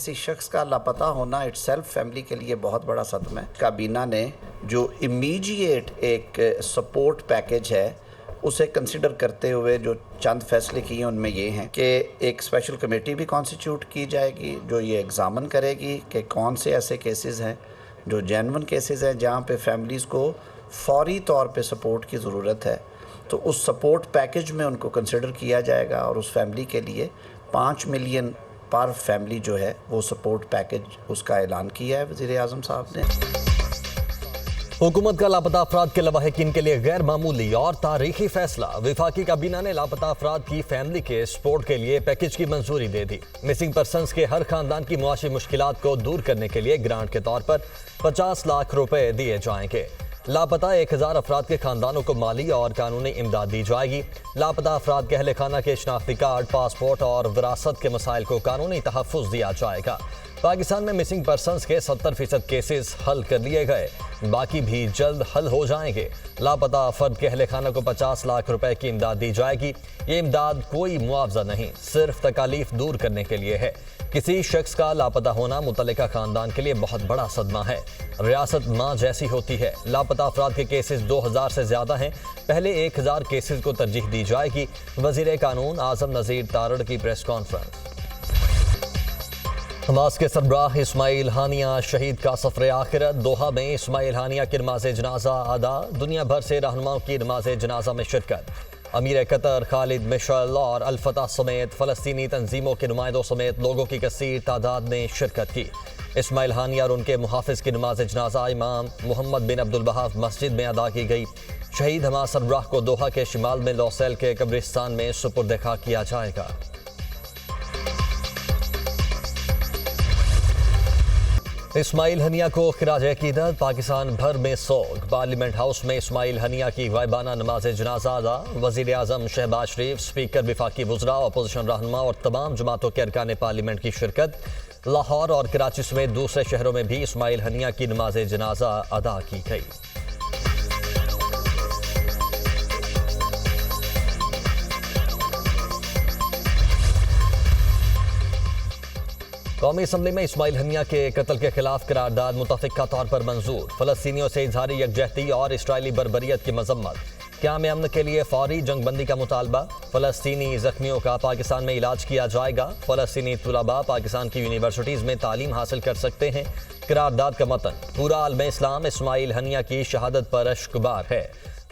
किसी शख्स का लापता होना इट्सेल्फ फैमिली के लिए बहुत बड़ा सदमा है। काबीना ने जो इमीडिएट एक सपोर्ट पैकेज है उसे कंसिडर करते हुए जो चंद फैसले किए उनमें ये हैं कि एक स्पेशल कमेटी भी कॉन्स्टिट्यूट की जाएगी जो ये एग्ज़ामिन करेगी कि कौन से ऐसे केसेस हैं जो जेन्युइन केसेस हैं जहाँ पे फैमिलीज़ को फौरी तौर पे सपोर्ट की ज़रूरत है। तो उस सपोर्ट पैकेज में उनको कंसिडर किया जाएगा और उस फैमिली के लिए 5 मिलियन पर फैमिली जो है वो सपोर्ट पैकेज उसका ऐलान किया है वज़ीर आज़म साहब ने। हुकूमत का लापता अफराद के लवाहिकीन के लिए गैर मामूली और तारीखी फैसला। वफाकी काबीना ने लापता अफराद की फैमिली के सपोर्ट के लिए पैकेज की मंजूरी दे दी। मिसिंग पर्सनस के हर खानदान की मुआशी मुश्किलात को दूर करने के लिए ग्रांट के तौर पर 50 लाख रुपए दिए जाएंगे। लापता 1000 अफराद के खानदानों को माली और कानूनी इमदाद दी जाएगी। लापता अफराद के अहले खाना के शनाख्ती कार्ड, पासपोर्ट और विरासत के मसाइल को कानूनी तहफ़्फ़ुज़ दिया जाएगा। पाकिस्तान में मिसिंग पर्सनस के 70% केसेस हल कर लिए गए, बाकी भी जल्द हल हो जाएंगे। लापता फर्द के अहले खाना को 50 लाख रुपए की इमदाद दी जाएगी। ये इमदाद कोई मुआवजा नहीं, सिर्फ तकालीफ दूर करने के लिए है। किसी शख्स का लापता होना मुतल्लिका खानदान के लिए बहुत बड़ा सदमा है। रियासत माँ जैसी होती है। लापता अफराद के केसेस 2000 से ज्यादा हैं। पहले 1000 केसेस को तरजीह दी जाएगी। वजीर कानून आजम नज़ीर तारड़ की प्रेस कॉन्फ्रेंस। हमास के सरबराह इस्माइल हानिया शहीद का सफर आखिरत। दोहा में इस्माइल हानिया की नमाज जनाजा अदा। दुनिया भर से रहनुमाओं की नमाज जनाजा में शिरकत। अमीर कतर खालिद मिशल और अल-फतह समेत फ़लस्तीनी तंजीमों के नुमाइंदों समेत लोगों की कसीर तादाद ने शिरकत की। इस्माइल हानिया और उनके मुहाफिज की नमाज जनाजा इमाम मोहम्मद बिन अब्दुल वहाब मस्जिद में अदा की गई। शहीद हमास सरबराह को दोहा के शिमाल में लौसेल के कब्रिस्तान में सुपुर्द खाक किया जाएगा। इस्माइल हनिया को खिराज अकीदत। पाकिस्तान भर में सोग। पार्लियामेंट हाउस में इस्माइल हनिया की गायबाना नमाज जनाजा अदा। वज़ीर आज़म शहबाज शरीफ, स्पीकर, वफाकी वज़रा, अपोजिशन रहनुमा और तमाम जमातों के अरकान पार्लियामेंट की शिरकत। लाहौर और कराची समेत दूसरे शहरों में भी इस्माइल हनिया की नमाज जनाजा अदा की गई। कौमी असम्बली में इस्माइल हनिया के कत्ल के खिलाफ करारदाद मुतफ़िक़ा तौर पर मंजूर। फ़लस्तीनियों से इज़हारी यकजहती और इसराइली बर्बरियत की मजम्मत। क़याम अमन के लिए फौरी जंगबंदी का मुतालबा। फ़लस्तीनी ज़ख्मियों का पाकिस्तान में इलाज किया जाएगा। फ़लस्तीनी तुलबा पाकिस्तान की यूनिवर्सिटीज़ में तालीम हासिल कर सकते हैं। करारदाद का मतन। पूरा आलम इस्लाम इस्माइल हनिया की शहादत पर अश्कबार है।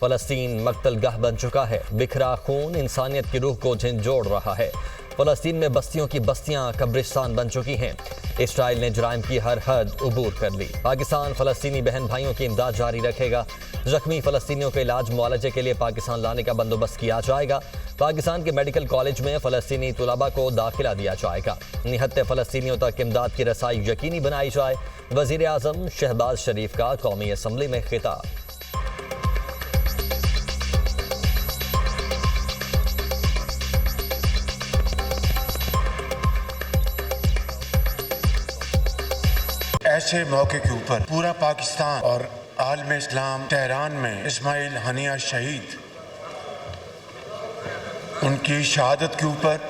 फ़लस्तीन मकतल गाह बन चुका है। बिखरा खून इंसानियत की रूह को झंझोड़ रहा है। फ़लस्तीन में बस्तियों की बस्तियां कब्रिस्तान बन चुकी हैं। इसराइल ने जुराइम की हर हद उबूर कर ली। पाकिस्तान फ़लस्तीनी बहन भाइयों की इमदाद जारी रखेगा। जख्मी फ़लस्तीनियों के इलाज मुआलजे के लिए पाकिस्तान लाने का बंदोबस्त किया जाएगा। पाकिस्तान के मेडिकल कॉलेज में फ़लस्तीनी तुलबा को दाखिला दिया जाएगा। निहत्ते फ़लस्तीनियों तक इमदाद की रसाई यकीनी बनाई जाए। वज़ीर आज़म शहबाज शरीफ का कौमी असम्बली में खिताब। ऐसे मौके के ऊपर पूरा पाकिस्तान और आलम इस्लाम तेहरान में इस्माइल हनिया शहीद उनकी शहादत के ऊपर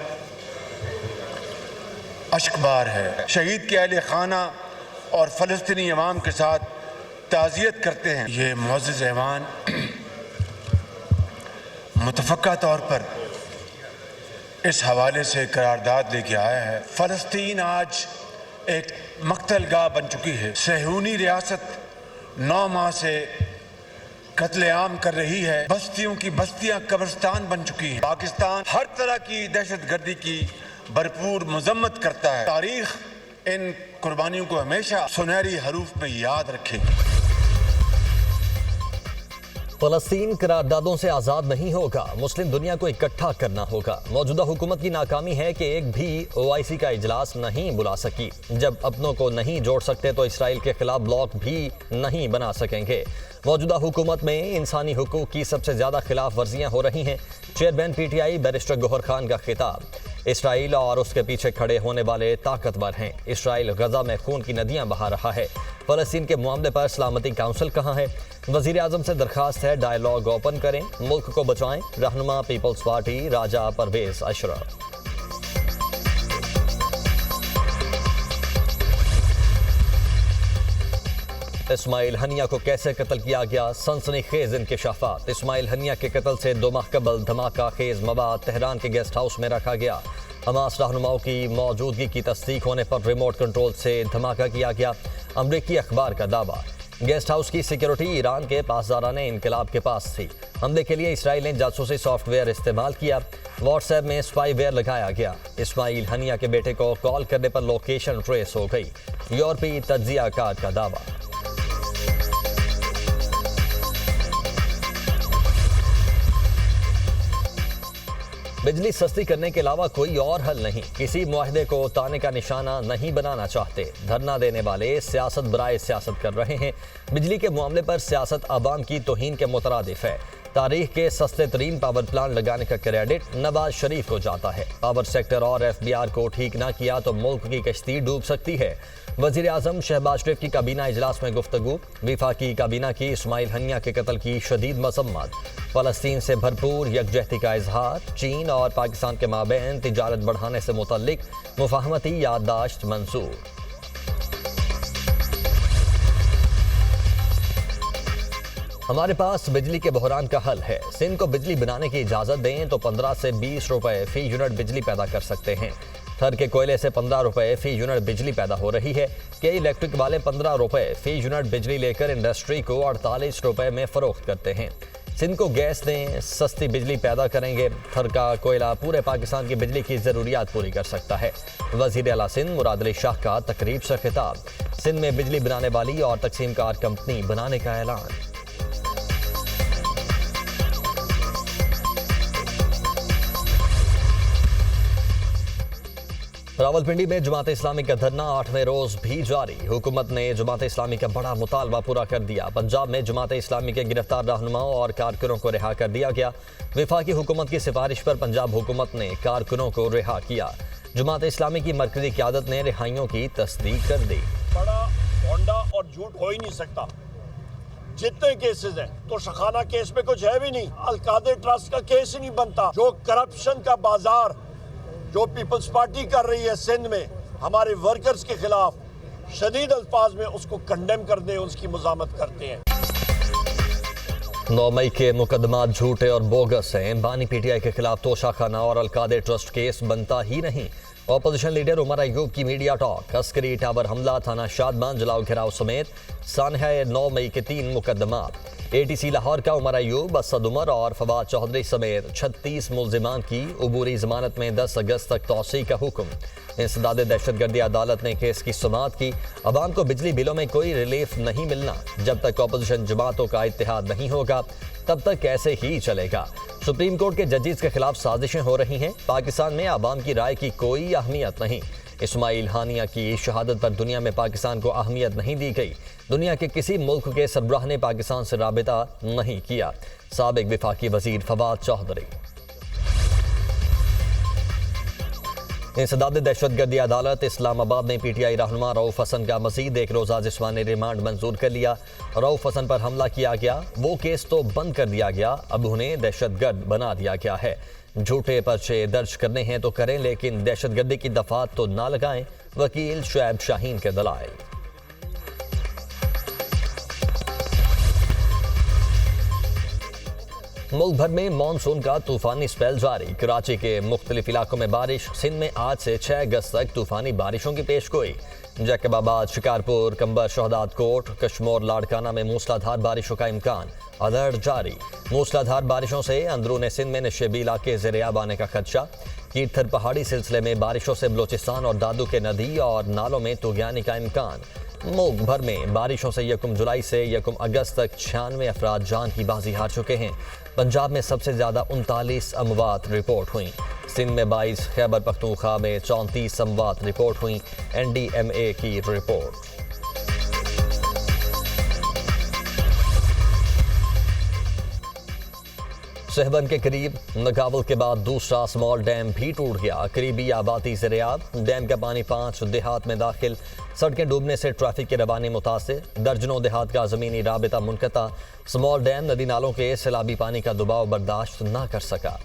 अश्कबार है। शहीद के अहले खाना और फ़लस्तीनी अवाम के साथ ताज़ियत करते हैं। ये मुअज़्ज़ज़ ऐवान मुतफ़क्का तौर पर इस हवाले से करारदाद लेके आया है। फ़लस्तीन आज एक मक्तल गाह बन चुकी है। सहूनी रियासत 9 माह से कत्लेआम कर रही है। बस्तियों की बस्तियां कब्रिस्तान बन चुकी हैं। पाकिस्तान हर तरह की दहशतगर्दी की भरपूर मजम्मत करता है। तारीख इन कुर्बानियों को हमेशा सुनहरी हरूफ में याद रखेगी। फ़लस्तीन करारदादों से आज़ाद नहीं होगा। मुस्लिम दुनिया को इकट्ठा करना होगा। मौजूदा हुकूमत की नाकामी है कि एक भी OIC का इजलास नहीं बुला सकी। जब अपनों को नहीं जोड़ सकते तो इसराइल के खिलाफ ब्लॉक भी नहीं बना सकेंगे। मौजूदा हुकूमत में इंसानी हुकूक की सबसे ज़्यादा खिलाफ वर्जियाँ हो रही हैं। Chairman PTI barrister Gohar Khan का खिताब। इसराइल और उसके पीछे खड़े होने वाले ताकतवर हैं। इसराइल गजा में खून की नदियां बहा रहा है। फ़लस्तीन के मामले पर सलामती काउंसिल कहाँ है? वज़ीर आज़म से दरखास्त है डायलॉग ओपन करें, मुल्क को बचाएं। रहनुमा पीपल्स पार्टी राजा परवेज़ अशरफ। इस्माइल हनिया को कैसे कत्ल किया गया, सनसनीखेज इंकशाफात। इस्माइल हनिया के कत्ल से 2 माह कबल धमाका खेज मवाद तेहरान के गेस्ट हाउस में रखा गया। हमास रहनुमाओं की मौजूदगी की तस्दीक होने पर रिमोट कंट्रोल से धमाका किया गया। अमरीकी अखबार का दावा, गेस्ट हाउस की सिक्योरिटी ईरान के पासदाराने इनकलाब के पास थी। हमले के लिए इसराइल ने जासूसी सॉफ्टवेयर इस्तेमाल किया। व्हाट्सएप में स्पाईवेयर लगाया गया। इस्माइल हनिया के बेटे को कॉल करने पर लोकेशन ट्रेस हो गई। यूरोपीय तज्जियाकार का दावा। बिजली सस्ती करने के अलावा कोई और हल नहीं, किसी मुआहदे को ताने का निशाना नहीं बनाना चाहते। धरना देने वाले सियासत बराए सियासत कर रहे हैं। बिजली के मामले पर सियासत आवाम की तौहीन के मुतरादिफ है। तारीख के सस्ते तरीन पावर प्लांट लगाने का क्रेडिट नवाज शरीफ को जाता है। पावर सेक्टर और FBR को ठीक ना किया तो मुल्क की कश्ती डूब सकती है। वजीर आजम शहबाज शरीफ की काबीना इजलास में गुफ्तगू। विफाकी काबीना की इस्माइल हनिया के कत्ल की शदीद मजम्मत। फलस्तीन से भरपूर यकजहती का इजहार। चीन और पाकिस्तान के माबैन तिजारत बढ़ाने से मुतल्लिक मुफाहमती याददाश्त मंजूर। हमारे पास बिजली के बहरान का हल है। सिंध को बिजली बनाने की इजाज़त दें तो 15 से 20 रुपए फी यूनिट बिजली पैदा कर सकते हैं। थर के कोयले से 15 रुपए फी यूनिट बिजली पैदा हो रही है। कई इलेक्ट्रिक वाले 15 रुपए फी यूनिट बिजली लेकर इंडस्ट्री को 48 रुपए में फरोख्त करते हैं। सिंध को गैस दें, सस्ती बिजली पैदा करेंगे। थर का कोयला पूरे पाकिस्तान की बिजली की ज़रूरियात पूरी कर सकता है। वज़ीर आला सिंध मुराद अली शाह का तकरीब से खिताब। सिंध में बिजली बनाने वाली और तकसीमकार कंपनी बनाने का ऐलान। रावलपिंडी में जमात इस्लामी का धरना 8वें रोज भी जारी। हुकूमत ने जमात इस्लामी का बड़ा मुतालबा पूरा कर दिया। पंजाब में जमात इस्लामी के गिरफ्तार रहनुमाओं और कारकुनों को रिहा कर दिया गया। विफाकी हुकूमत की सिफारिश पर पंजाब हुकूमत ने कारकुनों को रिहा किया। जमात इस्लामी की मरकजी क़यादत ने रिहाइयों की तस्दीक कर दी। बड़ा होंडा और झूठ हो ही नहीं सकता। जितने केसेस हैं तो शखाना केस में कुछ है भी नहीं। अलकादे ट्रस्ट का केस ही नहीं बनता। जो करप्शन का बाजार जो पीपल्स पार्टी कर रही है सिंध में हमारे वर्कर्स के खिलाफ शदीद अल्फाज में उसको कंडेम कर दे, उसकी मज़ामत करते हैं। 9 मई के मुकदमा झूठे और बोगस हैं। बानी PTI के खिलाफ तोशाखाना और अलकादे ट्रस्ट केस बनता ही नहीं। ऑपोजिशन लीडर उमर अयूब की मीडिया टॉक। अस्करी टावर हमला, थाना शादमान जलाओ घेराव समेत सानहा 9 मई के 3 मुकदमा। ATC लाहौर का उमर अयूब, असद उमर और फवाद चौधरी समेत 36 मुल्जिमान की उबूरी जमानत में 10 अगस्त तक तौसी का हुक्म। इंसदाद दहशतगर्दी अदालत ने केस की सुनवात की। अवाम को बिजली बिलों में कोई रिलीफ नहीं मिलना। जब तक अपोजिशन जमातों का इत्तेहाद नहीं होगा तब तक ऐसे ही चलेगा। सुप्रीम कोर्ट के जजेस के खिलाफ साजिशें हो रही हैं। पाकिस्तान में आवाम की राय की कोई अहमियत नहीं। इस्माइल हानिया की शहादत पर दुनिया में पाकिस्तान को अहमियत नहीं दी गई। दुनिया के किसी मुल्क के सरबराह ने पाकिस्तान से राबिता नहीं किया। साबिक विफाकी वजीर फवाद चौधरी। इंसदाद दहशतगर्दी अदालत इस्लामाबाद ने PTI रहनुमा रऊफ हसन का मजीद 1 रोज़ा जिस्मानी रिमांड मंजूर कर लिया। रऊफ हसन पर हमला किया गया, वो केस तो बंद कर दिया गया, अब उन्हें दहशतगर्द बना दिया गया है। झूठे पर्चे दर्ज करने हैं तो करें, लेकिन दहशतगर्दी की दफात तो ना लगाएं। वकील शुएब शाहीन के दलाइल। मुल्क भर में मानसून का तूफानी स्पेल जारी। कराची के मुख्तलिफ इलाकों में बारिश। सिंध में आज से 6 अगस्त तक तूफानी बारिशों की पेशगोई। जैकबाबाद, शिकारपुर, कंबर, शहदाद कोट, कश्मोर, लाड़काना में मूसलाधार बारिशों का इम्कान। अलर्ट जारी। मूसलाधार बारिशों से अंदरून सिंध में नशेबी इलाके ज़ेरियाब आने का खदशा। कीरथर पहाड़ी सिलसिले में बारिशों से बलोचिस्तान और दादू के नदी और नालों में तुगयानी का इम्कान। मुल्क भर में बारिशों से 1 जुलाई से 1 अगस्त तक 96 अफराद जान की बाजी हार चुके हैं। पंजाब में सबसे ज़्यादा 39 अमवात रिपोर्ट हुई। सिंध में 22, खैबर पख्तूनख्वा में 34 अमवात रिपोर्ट हुई। NDMA की रिपोर्ट। सहबन के करीब नगावल के बाद दूसरा स्मॉल डैम भी टूट गया। करीबी आबादी ज़ेरियाब। डैम का पानी 5 देहात में दाखिल। सड़कें डूबने से ट्रैफिक की रवानी मुतासिर। दर्जनों देहात का ज़मीनी राबिता मुनक़ता। स्मॉल डैम नदी नालों के सैलाबी पानी का दबाव बर्दाश्त ना कर सका।